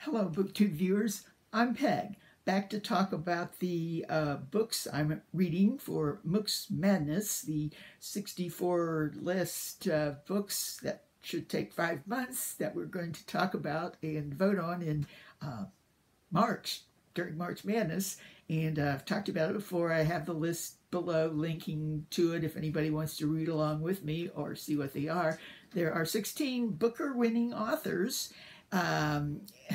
Hello, BookTube viewers. I'm Peg, back to talk about the books I'm reading for Mookse Madness, the 64 list of books that should take 5 months that we're going to talk about and vote on in March, during March Madness. And I've talked about it before. I have the list below linking to it if anybody wants to read along with me or see what they are. There are 16 Booker-winning authors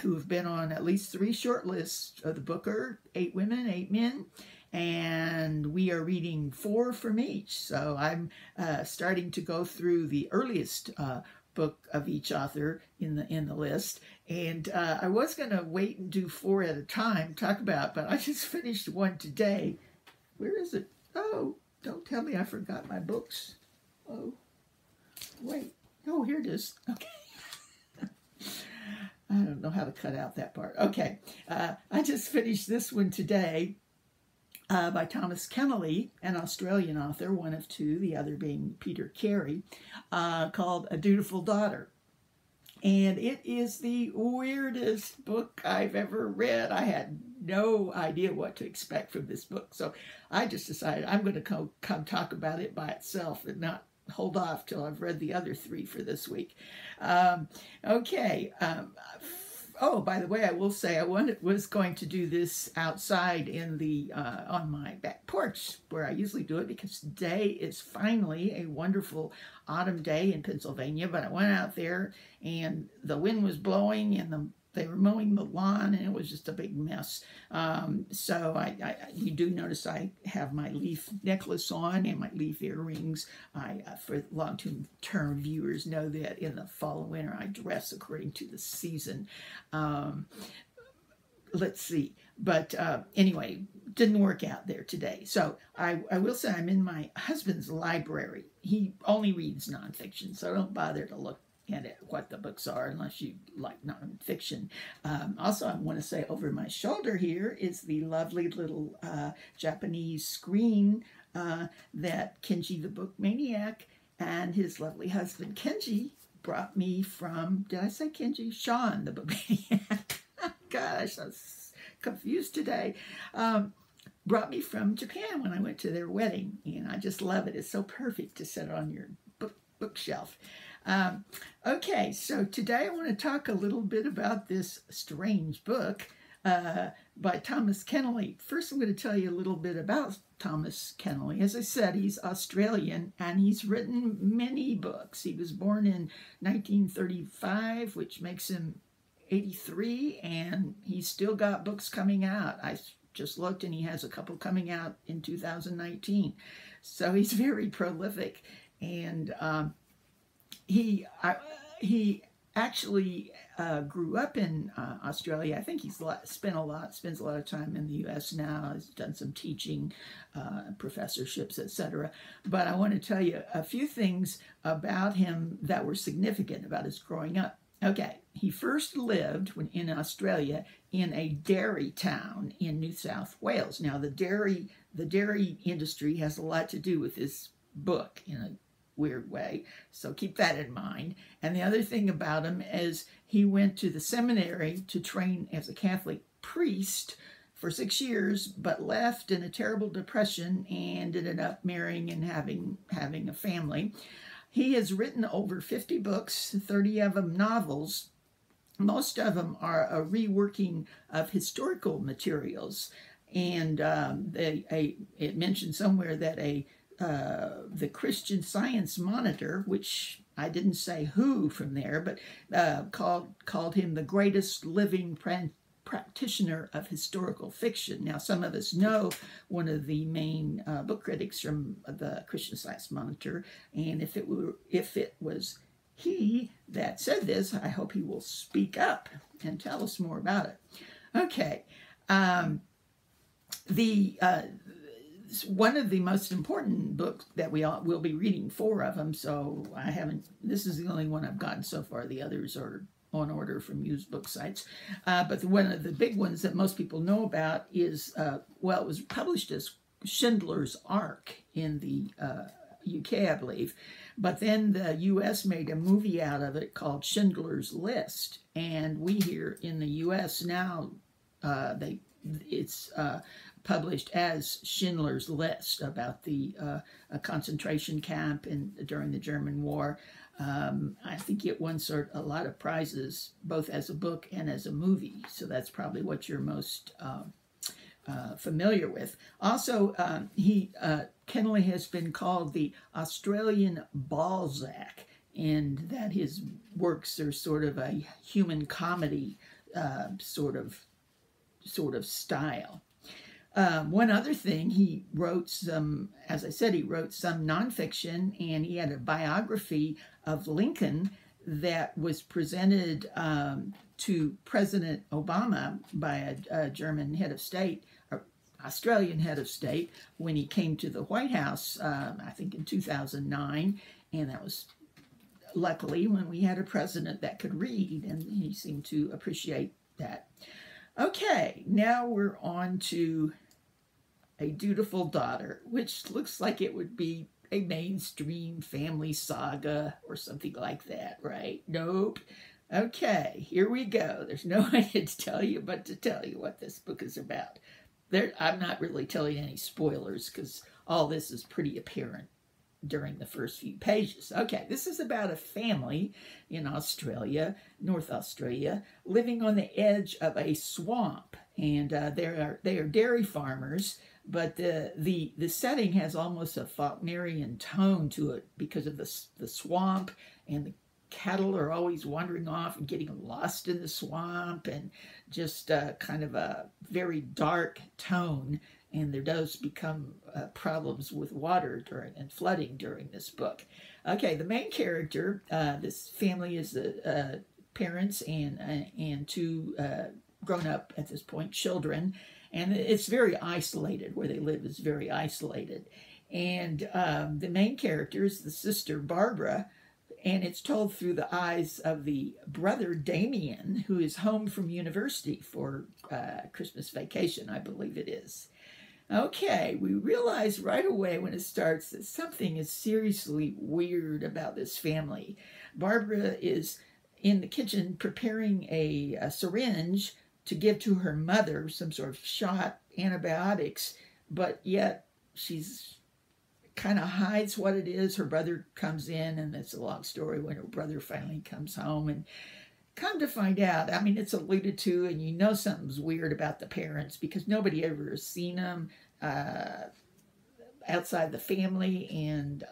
who have been on at least 3 short lists of the Booker, 8 women, 8 men, and we are reading 4 from each. So I'm starting to go through the earliest book of each author in the list, and I was going to wait and do 4 at a time, talk about, but I just finished one today. Where is it? Oh, don't tell me I forgot my books. Oh, wait. Oh, here it is. Okay. I don't know how to cut out that part. Okay, I just finished this one today by Thomas Keneally, an Australian author, one of 2, the other being Peter Carey, called A Dutiful Daughter. And it is the weirdest book I've ever read. I had no idea what to expect from this book. So I just decided I'm going to come talk about it by itself and not hold off till I've read the other 3 for this week. Okay. Oh, by the way, I will say I was going to do this outside in the on my back porch where I usually do it, because today is finally a wonderful autumn day in Pennsylvania. But I went out there and the wind was blowing and they were mowing the lawn, and it was just a big mess. So you do notice I have my leaf necklace on and my leaf earrings. For long-term viewers know that in the fall and winter I dress according to the season. Let's see. But anyway, didn't work out there today. So I will say I'm in my husband's library. He only reads nonfiction, so don't bother to look at what the books are unless you like nonfiction. Also, I want to say over my shoulder here is the lovely little Japanese screen that Kenji the Book Maniac and his lovely husband Kenji brought me from, did I say Kenji? Sean the Book Maniac. Gosh, I was confused today. Brought me from Japan when I went to their wedding, and I just love it. It's so perfect to set it on your bookshelf. Okay, so today I want to talk a little bit about this strange book by Thomas Keneally. First, I'm going to tell you a little bit about Thomas Keneally. As I said, he's Australian, and he's written many books. He was born in 1935, which makes him 83, and he's still got books coming out. I just looked, and he has a couple coming out in 2019. So he's very prolific, and he actually grew up in Australia. I think he's spends a lot of time in the U.S. now. He's done some teaching, professorships, etc. But I want to tell you a few things about him that were significant about his growing up. Okay, he first lived in Australia in a dairy town in New South Wales. Now, the dairy industry has a lot to do with this book in a weird way, so keep that in mind. And the other thing about him is he went to the seminary to train as a Catholic priest for 6 years, but left in a terrible depression and ended up marrying and having a family. He has written over 50 books, 30 of them novels. Most of them are a reworking of historical materials, and it mentioned somewhere that the Christian Science Monitor, which I didn't say who from there, but called him the greatest living practitioner of historical fiction. Now, some of us know one of the main book critics from the Christian Science Monitor, and if it was he that said this, I hope he will speak up and tell us more about it. Okay, one of the most important books that we'll be reading 4 of them, so this is the only one I've gotten so far. The others are on order from used book sites. But one of the big ones that most people know about is, well, it was published as Schindler's Ark in the UK, I believe. But then the US made a movie out of it called Schindler's List. And we here in the US now, it's published as Schindler's List, about the a concentration camp during the German War. I think it won a lot of prizes, both as a book and as a movie. So that's probably what you're most familiar with. Also, Keneally has been called the Australian Balzac, and that his works are sort of a human comedy sort of style. One other thing, he wrote some, as I said, he wrote some nonfiction, and he had a biography of Lincoln that was presented to President Obama by a German head of state, or Australian head of state, when he came to the White House, I think in 2009, and that was luckily when we had a president that could read, and he seemed to appreciate that. Okay, now we're on to A Dutiful Daughter, which looks like it would be a mainstream family saga or something like that, right? Nope. Okay, here we go. There's no idea to tell you but to tell you what this book is about. I'm not really telling any spoilers because all this is pretty apparent during the first few pages. Okay, this is about a family in Australia, North Australia, living on the edge of a swamp. And they are dairy farmers, but the setting has almost a Faulknerian tone to it because of the swamp, and the cattle are always wandering off and getting lost in the swamp, and just kind of a very dark tone. And there does become problems with water and flooding during this book. Okay, the main character, this family is the parents and two grown up at this point children, and it's very isolated. Where they live is very isolated. And the main character is the sister Barbara, and it's told through the eyes of the brother Damien, who is home from university for Christmas vacation, I believe it is. Okay, we realize right away when it starts that something is seriously weird about this family. Barbara is in the kitchen preparing a syringe to give to her mother, some sort of shot, antibiotics, but yet she's kind of hides what it is. Her brother comes in, and it's a long story when her brother finally comes home, and come to find out, I mean, it's alluded to, and you know something's weird about the parents because nobody ever has seen them outside the family, and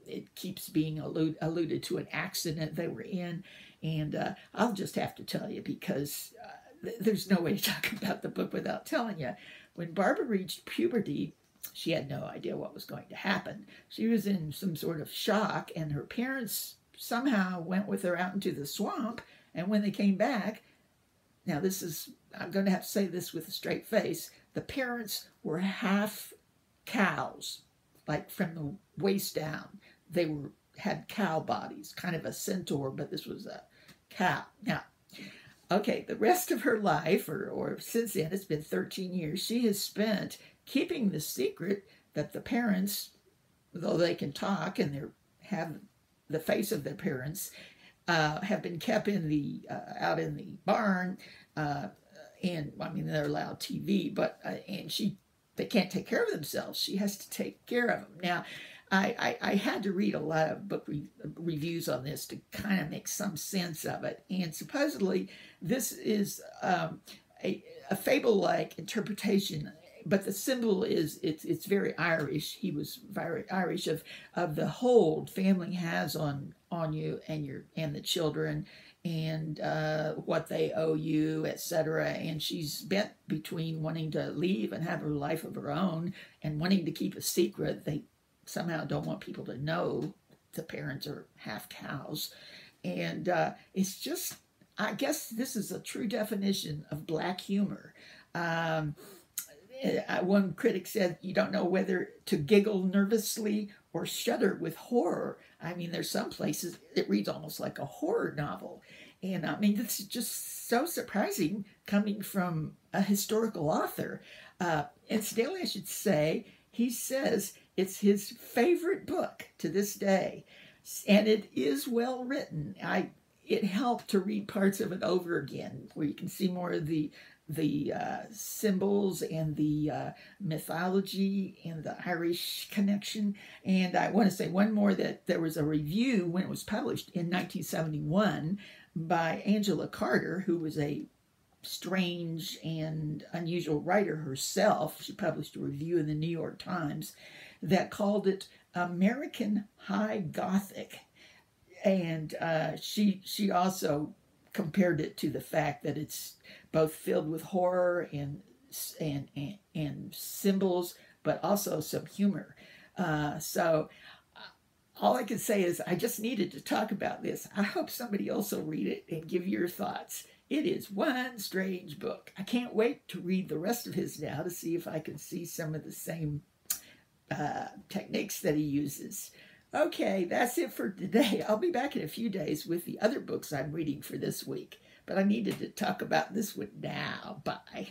it keeps being alluded to an accident they were in. And I'll just have to tell you because there's no way to talk about the book without telling you. When Barbara reached puberty, she had no idea what was going to happen. She was in some sort of shock, and her parents somehow went with her out into the swamp. And when they came back, now this is, I'm going to have to say this with a straight face, the parents were half cows, like from the waist down. They had cow bodies, kind of a centaur, but this was a cow. Now, okay, the rest of her life, or since then, it's been 13 years, she has spent keeping the secret that the parents, though they can talk and have the face of their parents, have been kept in the out in the barn, and I mean they're allowed TV, but they can't take care of themselves. She has to take care of them. Now, I had to read a lot of book reviews on this to kind of make some sense of it, and supposedly this is a fable-like interpretation. But the symbol is, it's very Irish. He was very Irish of the hold family has on you and the children, and what they owe you, etc. And she's bent between wanting to leave and have her life of her own and wanting to keep a secret. They somehow don't want people to know the parents are half cows. And it's just, I guess this is a true definition of black humor. One critic said, you don't know whether to giggle nervously or shudder with horror. I mean, there's some places it reads almost like a horror novel. And I mean, this is just so surprising coming from a historical author. Incidentally, I should say, he says It's his favorite book to this day, and it is well written. It helped to read parts of it over again, where you can see more of the symbols and the mythology and the Irish connection. And I want to say one more, that there was a review when it was published in 1971 by Angela Carter, who was a strange and unusual writer herself. She published a review in the New York Times that called it American High Gothic. And she also compared it to the fact that it's both filled with horror and symbols, but also some humor. So all I can say is I just needed to talk about this. I hope somebody else will read it and give your thoughts. It is one strange book. I can't wait to read the rest of his now to see if I can see some of the same techniques that he uses. Okay, that's it for today. I'll be back in a few days with the other books I'm reading for this week. But I needed to talk about this one now. Bye.